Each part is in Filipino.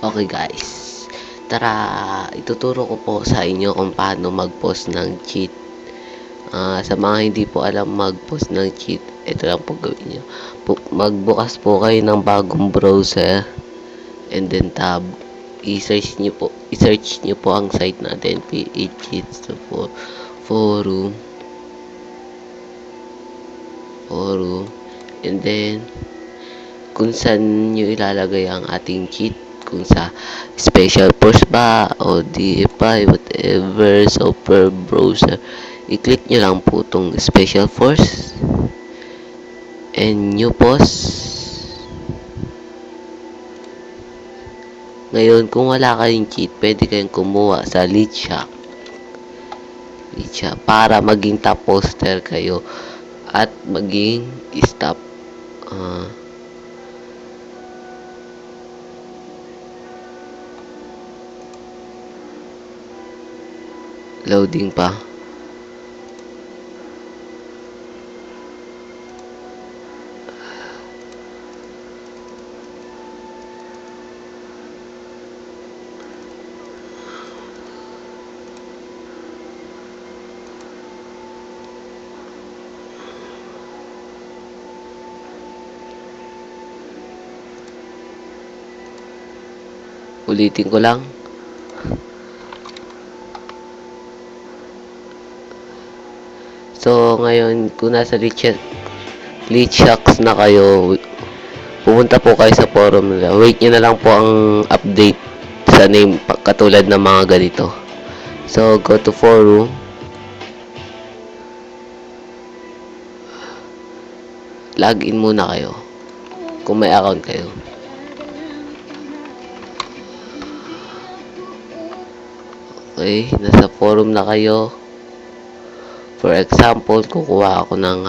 Okay guys, tara ituturo ko po sa inyo kung paano mag-post ng cheat. Sa mga hindi po alam mag-post ng cheat, ito lang po gawin nyo. Magbukas po kayo ng bagong browser and then tab. I-search nyo po ang site natin, PHCheats po, forum, and then kung saan nyo ilalagay ang ating cheat, kung sa special force ba o DFI, whatever, so per browser, i-click nyo lang po itong special force and new post. Ngayon, kung wala kayong cheat, pwede kayong kumuha sa Leadshark para maging top poster kayo at maging stop loading pa. Ulitin ko lang. So, ngayon, kung nasa Leadshark na kayo, pumunta po kayo sa forum nila. Wait nyo na lang po ang update sa name, katulad ng mga ganito. So, go to forum. Login muna kayo. Kung may account kayo. Okay, nasa forum na kayo. For example, kukuha ako ng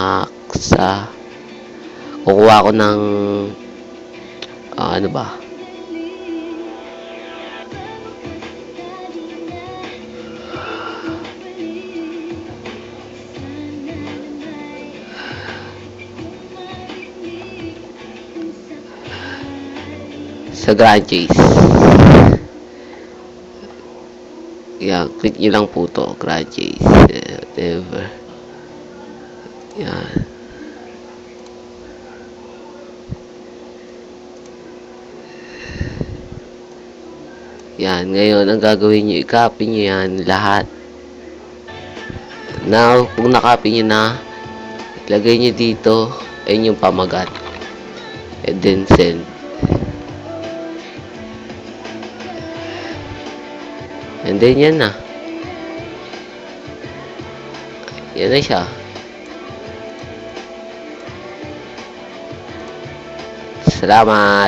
ano ba? Sa Grand Chase. Yan, click nyo lang po to, Grand Chase. Whatever. Yan. Yan, ngayon, ang gagawin nyo, i-copy nyo yan, lahat. Now, kung na-copy nyo na, ilagay nyo dito, ayun yung pamagat. And then, send. And then, yan na. Yan na siya. Salamat!